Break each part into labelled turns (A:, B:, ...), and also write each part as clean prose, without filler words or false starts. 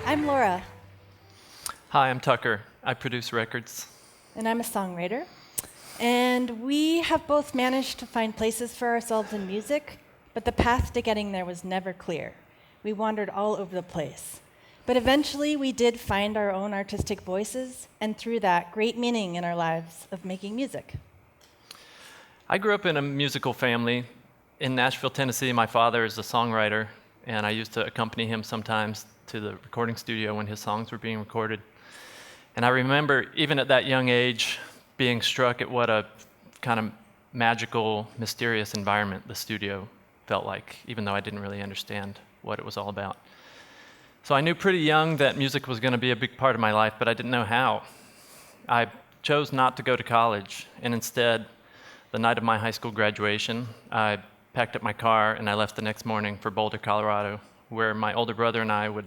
A: I'm Laura.
B: Hi, I'm Tucker. I produce records.
A: And I'm a songwriter. And we have both managed to find places for ourselves in music, but the path to getting there was never clear. We wandered all over the place. But eventually, we did find our own artistic voices, and through that, great meaning in our lives of making music.
B: I grew up in a musical family. In Nashville, Tennessee, my father is a songwriter, and I used to accompany him sometimes to the recording studio when his songs were being recorded. And I remember, even at that young age, being struck at what a kind of magical, mysterious environment the studio felt like, even though I didn't really understand what it was all about. So I knew pretty young that music was going to be a big part of my life, but I didn't know how. I chose not to go to college, and instead, the night of my high school graduation, I packed up my car and I left the next morning for Boulder, Colorado, where my older brother and I would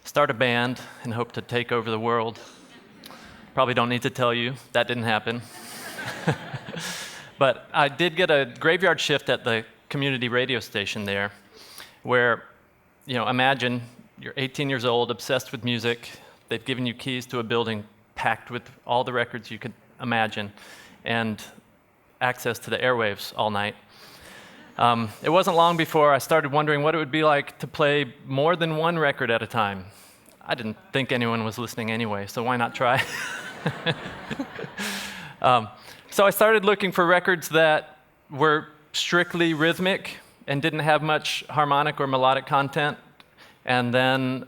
B: start a band and hope to take over the world. Probably don't need to tell you, that didn't happen. But I did get a graveyard shift at the community radio station there, where, imagine you're 18 years old, obsessed with music. They've given you keys to a building packed with all the records you could imagine, and access to the airwaves all night. It wasn't long before I started wondering what it would be like to play more than one record at a time. I didn't think anyone was listening anyway, so why not try? So I started looking for records that were strictly rhythmic and didn't have much harmonic or melodic content. And then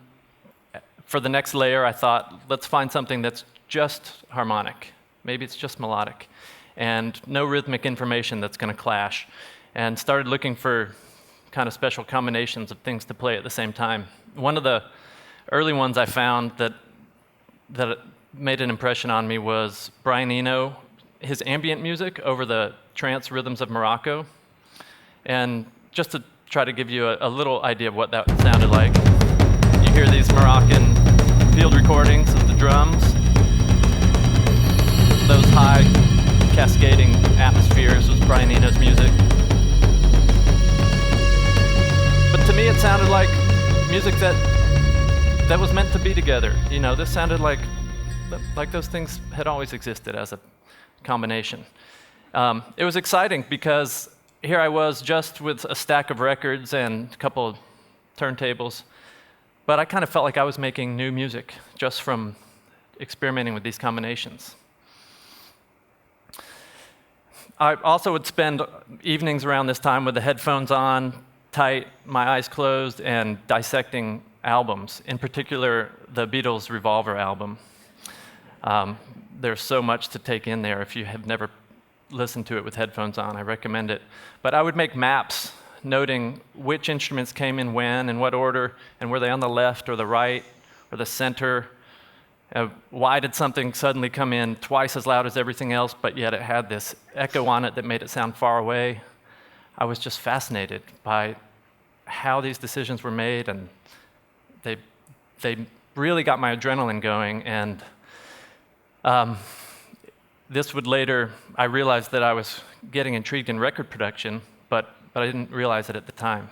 B: for the next layer, I thought, let's find something that's just harmonic. Maybe it's just melodic, and no rhythmic information that's going to clash. And started looking for kind of special combinations of things to play at the same time. One of the early ones I found that made an impression on me was Brian Eno, his ambient music over the trance rhythms of Morocco. And just to try to give you a little idea of what that sounded like, you hear these Moroccan field recordings of the drums, those high cascading atmospheres was Brian Eno's music. But to me it sounded like music that was meant to be together. This sounded like those things had always existed as a combination. It was exciting because here I was just with a stack of records and a couple of turntables, but I kind of felt like I was making new music just from experimenting with these combinations. I also would spend evenings around this time with the headphones on, tight, my eyes closed, and dissecting albums, in particular the Beatles' Revolver album. There's so much to take in there. If you have never listened to it with headphones on, I recommend it. But I would make maps noting which instruments came in when, in what order, and were they on the left or the right or the center. Why did something suddenly come in twice as loud as everything else, but yet it had this echo on it that made it sound far away? I was just fascinated by how these decisions were made, and they really got my adrenaline going. And this would later, I realized that I was getting intrigued in record production, but I didn't realize it at the time.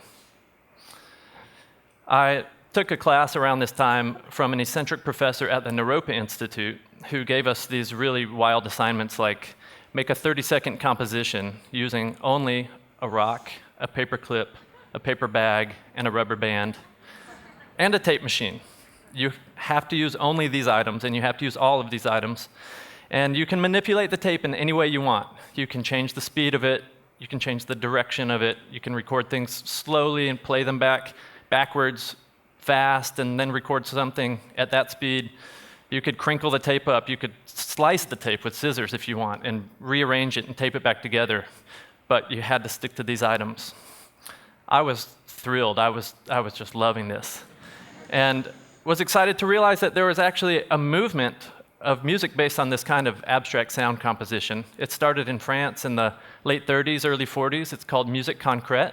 B: I took a class around this time from an eccentric professor at the Naropa Institute who gave us these really wild assignments like make a 30-second composition using only a rock, a paper clip, a paper bag, and a rubber band, and a tape machine. You have to use only these items, and you have to use all of these items. And you can manipulate the tape in any way you want. You can change the speed of it, you can change the direction of it, you can record things slowly and play them backwards, fast, and then record something at that speed. You could crinkle the tape up, you could slice the tape with scissors if you want, and rearrange it and tape it back together. But you had to stick to these items. I was thrilled, I was just loving this. And was excited to realize that there was actually a movement of music based on this kind of abstract sound composition. It started in France in the late 30s, early 40s. It's called musique concrète.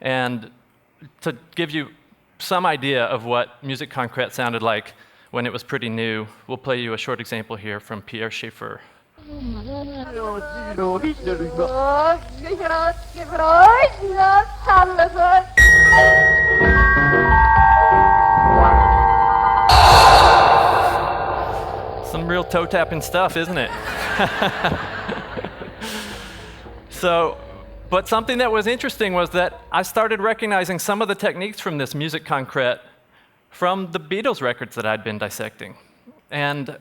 B: And to give you some idea of what musique concrète sounded like when it was pretty new, we'll play you a short example here from Pierre Schaeffer. real toe-tapping stuff, isn't it? But something that was interesting was that I started recognizing some of the techniques from this musique concrète from the Beatles records that I'd been dissecting. And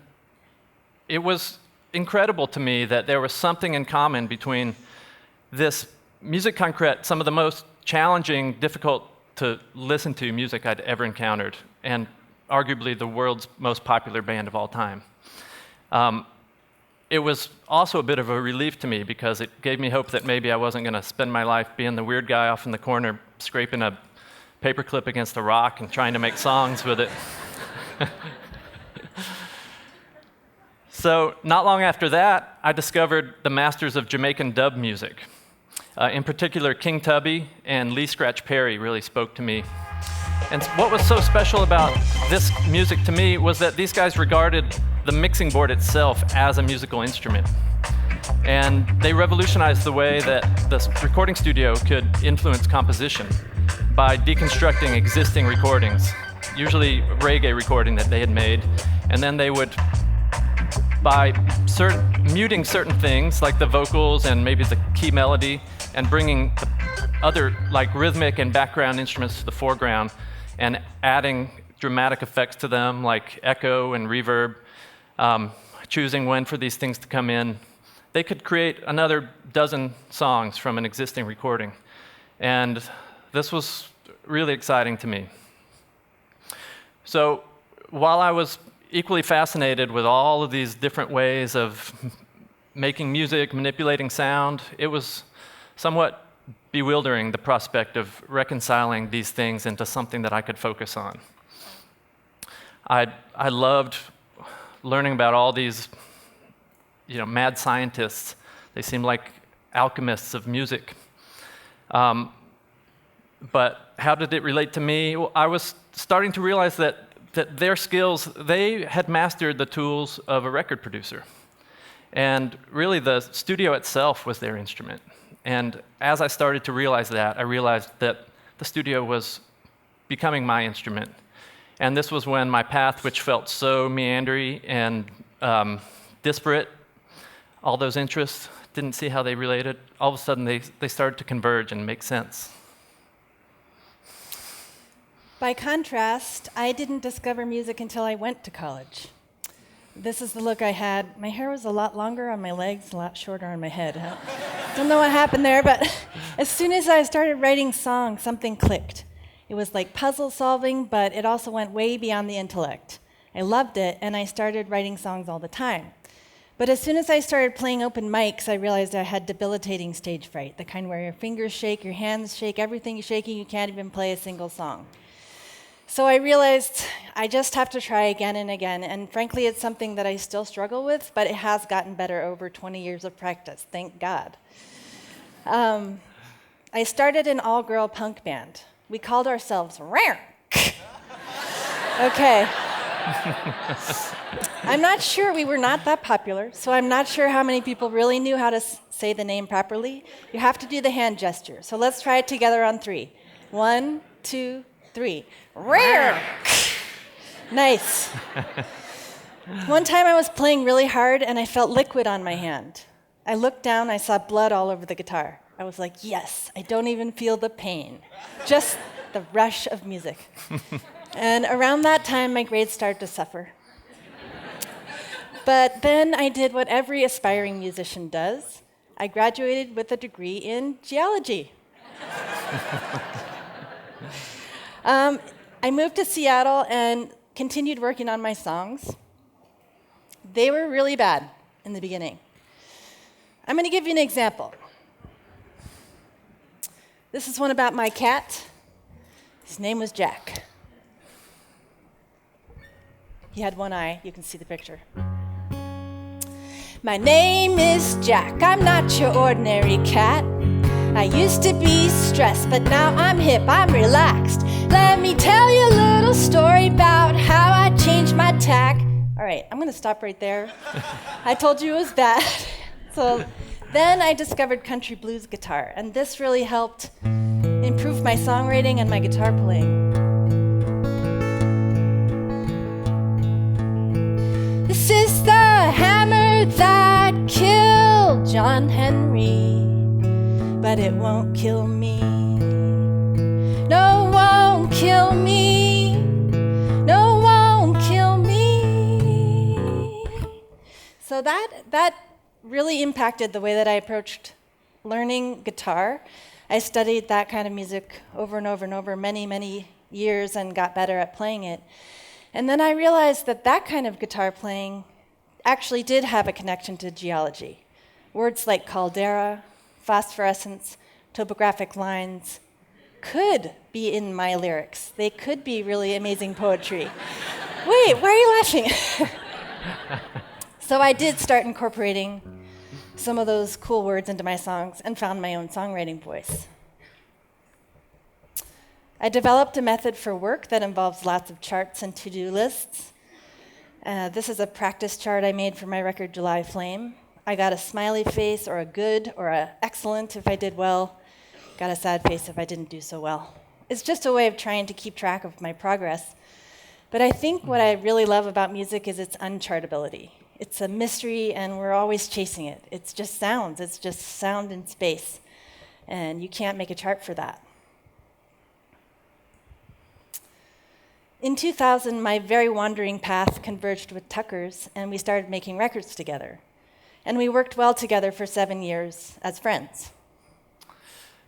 B: it was incredible to me that there was something in common between this musique concrète, some of the most challenging, difficult to listen to music I'd ever encountered, and arguably the world's most popular band of all time. It was also a bit of a relief to me because it gave me hope that maybe I wasn't going to spend my life being the weird guy off in the corner scraping a paperclip against a rock and trying to make songs with it. So not long after that, I discovered the masters of Jamaican dub music. In particular, King Tubby and Lee Scratch Perry really spoke to me. And what was so special about this music to me was that these guys regarded the mixing board itself as a musical instrument. And they revolutionized the way that the recording studio could influence composition by deconstructing existing recordings, usually reggae recording that they had made, and then they would, by muting certain things like the vocals and maybe the key melody, and bringing other like rhythmic and background instruments to the foreground, and adding dramatic effects to them like echo and reverb, choosing when for these things to come in, they could create another dozen songs from an existing recording. And this was really exciting to me. So while I was equally fascinated with all of these different ways of making music, manipulating sound, it was somewhat bewildering, the prospect of reconciling these things into something that I could focus on. I loved learning about all these, mad scientists. They seemed like alchemists of music. But how did it relate to me? Well, I was starting to realize that their skills, they had mastered the tools of a record producer. And really the studio itself was their instrument. And as I started to realize that, I realized that the studio was becoming my instrument. And this was when my path, which felt so meandering and disparate, all those interests, didn't see how they related, all of a sudden they started to converge and make sense.
A: By contrast, I didn't discover music until I went to college. This is the look I had. My hair was a lot longer on my legs, a lot shorter on my head. Don't know what happened there, but as soon as I started writing songs, something clicked. It was like puzzle solving, but it also went way beyond the intellect. I loved it, and I started writing songs all the time. But as soon as I started playing open mics, I realized I had debilitating stage fright, the kind where your fingers shake, your hands shake, everything is shaking, you can't even play a single song. So I realized I just have to try again and again, and frankly, it's something that I still struggle with, but it has gotten better over 20 years of practice, thank God. I started an all-girl punk band. We called ourselves Rare. Okay. I'm not sure, we were not that popular, so I'm not sure how many people really knew how to say the name properly. You have to do the hand gesture, so let's try it together on 3. 1, 2, 3. Rare! Nice. One time I was playing really hard and I felt liquid on my hand. I looked down, I saw blood all over the guitar. I was like, yes, I don't even feel the pain. Just the rush of music. And around that time, my grades started to suffer. But then I did what every aspiring musician does. I graduated with a degree in geology. I moved to Seattle and continued working on my songs. They were really bad in the beginning. I'm going to give you an example. This is one about my cat. His name was Jack. He had one eye. You can see the picture. My name is Jack. I'm not your ordinary cat. I used to be stressed, but now I'm hip, I'm relaxed. Let me tell you a little story about how I changed my tack. All right, I'm going to stop right there. I told you it was bad. So then I discovered country blues guitar, and this really helped improve my songwriting and my guitar playing. This is the John Henry, but it won't kill me. No, won't kill me. No, won't kill me. So that really impacted the way that I approached learning guitar. I studied that kind of music over and over and over many, many years and got better at playing it. And then I realized that that kind of guitar playing actually did have a connection to geology. Words like caldera, phosphorescence, topographic lines could be in my lyrics. They could be really amazing poetry. Wait, why are you laughing? So I did start incorporating some of those cool words into my songs and found my own songwriting voice. I developed a method for work that involves lots of charts and to-do lists. This is a practice chart I made for my record, July Flame. I got a smiley face or a good or a excellent if I did well, got a sad face if I didn't do so well. It's just a way of trying to keep track of my progress. But I think what I really love about music is its unchartability. It's a mystery, and we're always chasing it. It's just sounds. It's just sound in space. And you can't make a chart for that. In 2000, my very wandering path converged with Tucker's, and we started making records together. And we worked well together for 7 years as friends.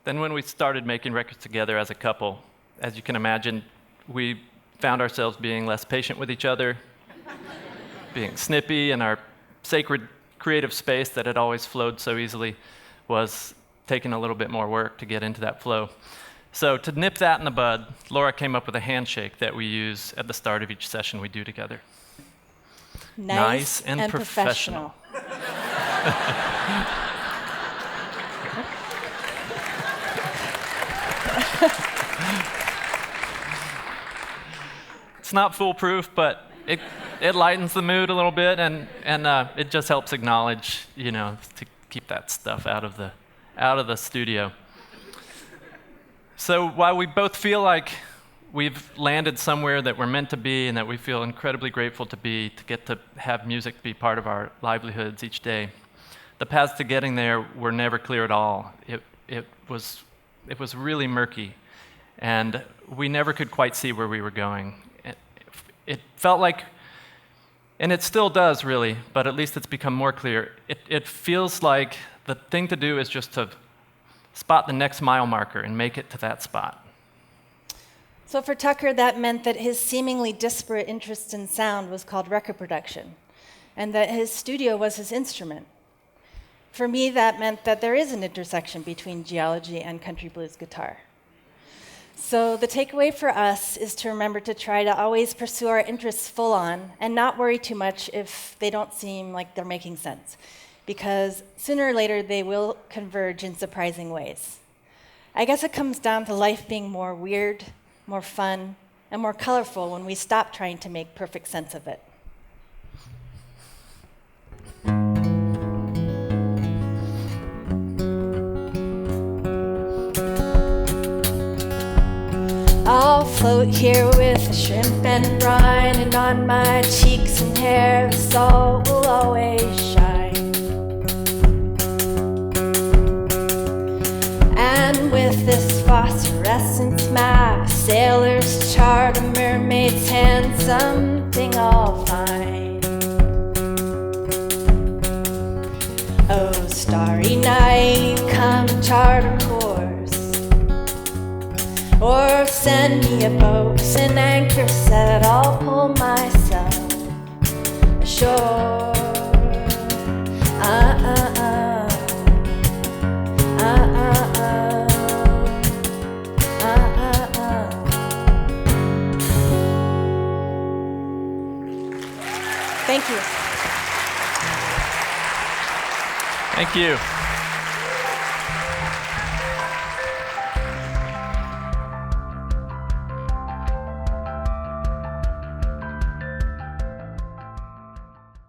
B: Then when we started making records together as a couple, as you can imagine, we found ourselves being less patient with each other, being snippy, and our sacred creative space that had always flowed so easily was taking a little bit more work to get into that flow. So to nip that in the bud, Laura came up with a handshake that we use at the start of each session we do together.
A: Nice and professional.
B: It's not foolproof, but it lightens the mood a little bit, and it just helps acknowledge, to keep that stuff out of the studio. So while we both feel like we've landed somewhere that we're meant to be and that we feel incredibly grateful to get to have music be part of our livelihoods each day, the paths to getting there were never clear at all. It was really murky, and we never could quite see where we were going. It felt like, and it still does really, but at least it's become more clear, it feels like the thing to do is just to spot the next mile marker and make it to that spot.
A: So for Tucker, that meant that his seemingly disparate interest in sound was called record production, and that his studio was his instrument. For me, that meant that there is an intersection between geology and country blues guitar. So the takeaway for us is to remember to try to always pursue our interests full on and not worry too much if they don't seem like they're making sense, because sooner or later they will converge in surprising ways. I guess it comes down to life being more weird, more fun, and more colorful when we stop trying to make perfect sense of it. I'll float here with a shrimp and brine, and on my cheeks and hair the salt will always shine. And with this phosphorescence map, sailor's chart, a mermaid's hand, something I'll find. Oh, starry night, come chart a course, or send me a boat, an anchor set, I'll pull myself ashore. Thank you.
B: Thank you.